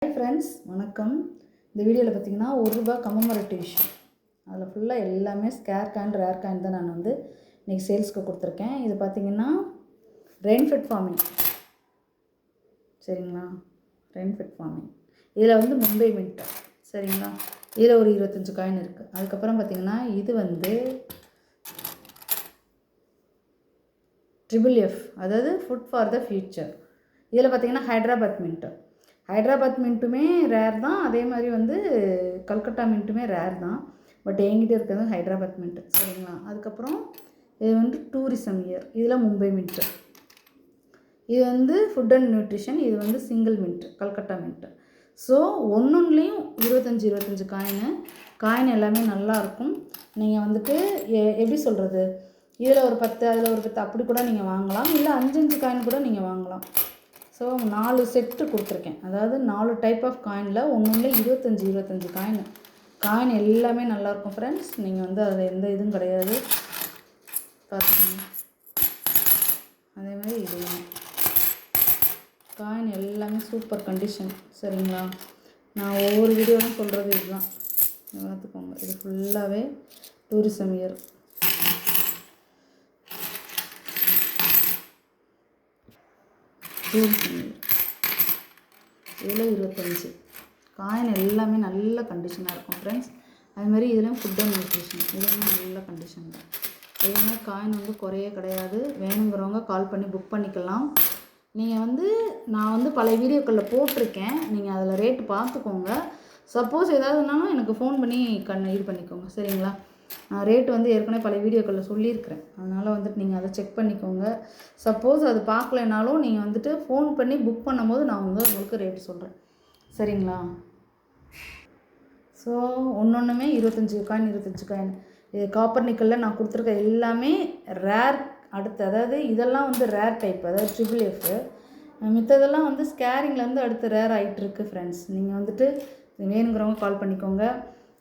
Hi friends, வணக்கம். இந்த வீடியோவில் பார்த்தீங்கன்னா ₹1 கமமரேட்டிவ் இஷ்யூ. அதில் ஃபுல்லாக எல்லாமே ஸ்கேர் காயின் ரேர் காயின் தான் நான் வந்து இன்றைக்கி சேல்ஸ்க்கு கொடுத்துருக்கேன். இது பார்த்திங்கன்னா ரெயின்ஃபெட் ஃபார்மிங், சரிங்களா? ரெயின்ஃபெட் ஃபார்மிங் இதில் வந்து மும்பை மின்ட், சரிங்களா? இதில் ஒரு 25 காயின் இருக்குது. அதுக்கப்புறம் பார்த்திங்கன்னா இது வந்து FFF, அதாவது ஃபுட் ஃபார் த ஃப்யூச்சர். இதில் பார்த்திங்கன்னா ஹைட்ராபாத் மின்ட்டுமே ரேர் தான், அதே மாதிரி வந்து கல்கட்டா மின்ட்டுமே ரேர் தான். பட் என்கிட்ட இருக்கிறது ஹைட்ராபாத் மின்ட்டு, சரிங்களா? அதுக்கப்புறம் இது வந்து டூரிசம் இயர், இதில் மும்பை மின்ட்டு. இது வந்து ஃபுட் அண்ட் நியூட்ரிஷன், இது வந்து single mint, Calcutta mint. So ஒன்றுலேயும் 25 காயின் எல்லாமே நல்லாயிருக்கும். நீங்கள் வந்துட்டு எப்படி சொல்கிறது, இதில் ஒரு 10 அதில் ஒரு 10 அப்படி கூட நீங்கள் வாங்கலாம், இல்லை 5 காயின் கூட நீங்கள் வாங்கலாம். ஸோ 4 செட்டு கொடுத்துருக்கேன், அதாவது 4 டைப் ஆஃப் காயினில் ஒன்றுல 25 காயின் எல்லாமே நல்லாயிருக்கும் ஃப்ரெண்ட்ஸ். நீங்கள் வந்து அதில் எந்த இதுவும் கிடையாது, பார்த்துக்கோங்க. அதே மாதிரி இதுவும் காயின் எல்லாமே சூப்பர் கண்டிஷன், சரிங்களா? நான் ஒவ்வொரு வீடியோவும் சொல்கிறது இதுதான், பார்த்துக்கோங்க. இது ஃபுல்லாகவே டூரிசம் இயர். இதில் 25 காயின் எல்லாமே நல்ல கண்டிஷனாக இருக்கும் ஃப்ரெண்ட்ஸ். அதுமாதிரி இதில் ஃபுட் அண்ட் நியூட்ரிஷன், இதுவுமே நல்ல கண்டிஷன் தான். எதுவுமே காயின் வந்து குறைய கிடையாது. வேணுங்கிறவங்க கால் பண்ணி புக் பண்ணிக்கலாம். நீங்கள் வந்து நான் வந்து பல வீடியோக்களில் போட்டிருக்கேன், நீங்கள் அதில் ரேட்டு பார்த்துக்கோங்க. சப்போஸ் ஏதாவதுனாலும் எனக்கு ஃபோன் பண்ணி இது பண்ணிக்கோங்க, சரிங்களா? நான் ரேட்டு வந்து ஏற்கனவே பல வீடியோக்களில் சொல்லியிருக்கிறேன், அதனால் வந்துட்டு நீங்கள் அதை செக் பண்ணிக்கோங்க. சப்போஸ் அது பார்க்கலைனாலும் நீங்கள் வந்துட்டு ஃபோன் பண்ணி புக் பண்ணும்போது நான் வந்து உங்களுக்கு ரேட்டு சொல்கிறேன், சரிங்களா? ஸோ ஒன்றுமே 25 காயின். இது காப்பர் நிக்கலில் நான் கொடுத்துருக்க எல்லாமே ரேர். அடுத்து அதாவது இதெல்லாம் வந்து ரேர் டைப், அதாவது FFF. மித்ததெல்லாம் வந்து ஸ்கேரிங்லேருந்து அடுத்து ரேர் ஆகிட்டுருக்கு ஃப்ரெண்ட்ஸ். நீங்கள் வந்துட்டு வேணுங்கிறவங்க கால் பண்ணிக்கோங்க.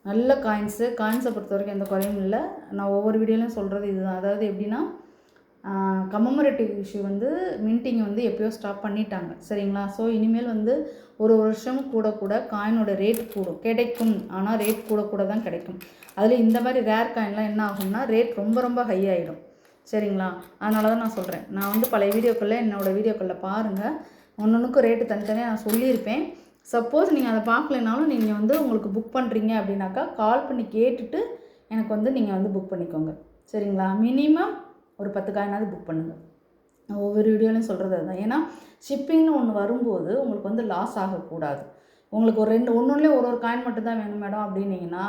நல்ல காயின்ஸை பொறுத்த வரைக்கும் எந்த குறையும் இல்லை. நான் ஒவ்வொரு வீடியோலையும் சொல்கிறது இதுதான். அதாவது எப்படின்னா, கமமரேட்டிவ் இஷ்யூ வந்து மின்ட்டிங் வந்து எப்போயோ ஸ்டாப் பண்ணிட்டாங்க, சரிங்களா? ஸோ இனிமேல் வந்து ஒரு வருஷம் கூட காயினோட ரேட் கிடைக்கும். ஆனால் ரேட் கூட தான் கிடைக்கும். அதில் இந்த மாதிரி ரேர் காயின்லாம் என்ன ஆகும்னா ரேட் ரொம்ப ஹை ஆகிடும், சரிங்களா? அதனால தான் நான் சொல்கிறேன். நான் வந்து பழைய வீடியோக்களில் என்னோடய வீடியோக்களில் பாருங்கள், ஒன்றுக்கும் ரேட்டு தனித்தனியாக நான் சொல்லியிருப்பேன். சப்போஸ் நீங்கள் அதை பார்க்கலைனாலும் நீங்கள் வந்து உங்களுக்கு புக் பண்ணுறீங்க அப்படின்னாக்கா கால் பண்ணி கேட்டுட்டு எனக்கு வந்து நீங்கள் வந்து புக் பண்ணிக்கோங்க, சரிங்களா? மினிமம் ஒரு 10 காயினாவது புக் பண்ணுங்கள். நான் ஒவ்வொரு வீடியோலையும் சொல்கிறது அதுதான். ஏன்னா ஷிப்பிங்னு ஒன்று வரும்போது உங்களுக்கு வந்து லாஸ் ஆகக்கூடாது. உங்களுக்கு ஒரு ஒன்றுலேயே ஒரு காயின் மட்டும் தான் வேணும் மேடம் அப்படின்னீங்கன்னா,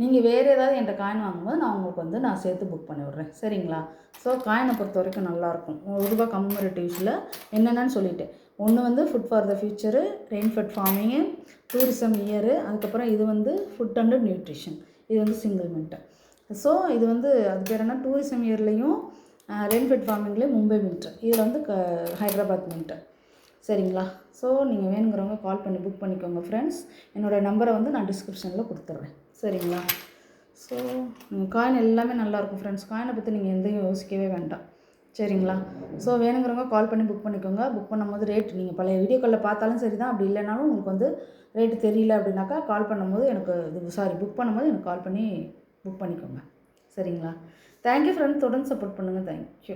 நீங்கள் வேறு ஏதாவது என்கிட்ட காயின் வாங்கும்போது நான் உங்களுக்கு வந்து நான் சேர்த்து புக் பண்ணி விட்றேன், சரிங்களா? ஸோ காயினை பொறுத்த வரைக்கும் நல்லாயிருக்கும். ₹1 கமமரேட்டிவ்ஸில் என்னென்னு சொல்லிவிட்டேன். ஒன்று வந்து food for the future, rainfed farming, tourism year, அதுக்கப்புறம் இது வந்து ஃபுட் அண்டு நியூட்ரிஷன், இது வந்து சிங்கிள் மின்ட்டு. ஸோ இது வந்து அது பேர் என்ன, டூரிசம் இயர்லேயும் ரெயின்ஃபெட் ஃபார்மிங்லேயும் மும்பை மின்ட்டு, இதில் வந்து ஹைட்ராபாத் மின்ட்டு, சரிங்களா? ஸோ நீங்கள் வேணுங்கிறவங்க கால் பண்ணி புக் பண்ணிக்கோங்க ஃப்ரெண்ட்ஸ். என்னோடய நம்பரை வந்து நான் டிஸ்கிரிப்ஷனில் கொடுத்துட்றேன், சரிங்களா? ஸோ காயின் எல்லாமே நல்லாயிருக்கும் ஃப்ரெண்ட்ஸ். காயினை பற்றி நீங்கள் எந்தையும் யோசிக்கவே வேண்டாம், சரிங்களா? ஸோ வேணுங்கிறவங்க கால் பண்ணி புக் பண்ணிக்கோங்க. புக் பண்ணும்போது ரேட் நீங்கள் பழைய வீடியோக்களில் பார்த்தாலும் சரி தான், அப்படி இல்லைனாலும் உங்களுக்கு வந்து ரேட்டு தெரியல அப்படின்னாக்கா கால் பண்ணும்போது எனக்கு புக் பண்ணும்போது எனக்கு கால் பண்ணி புக் பண்ணிக்கோங்க, சரிங்களா? தேங்க்யூ ஃப்ரெண்ட்ஸ், தொடர்ந்து சப்போர்ட் பண்ணுங்கள். தேங்க்யூ.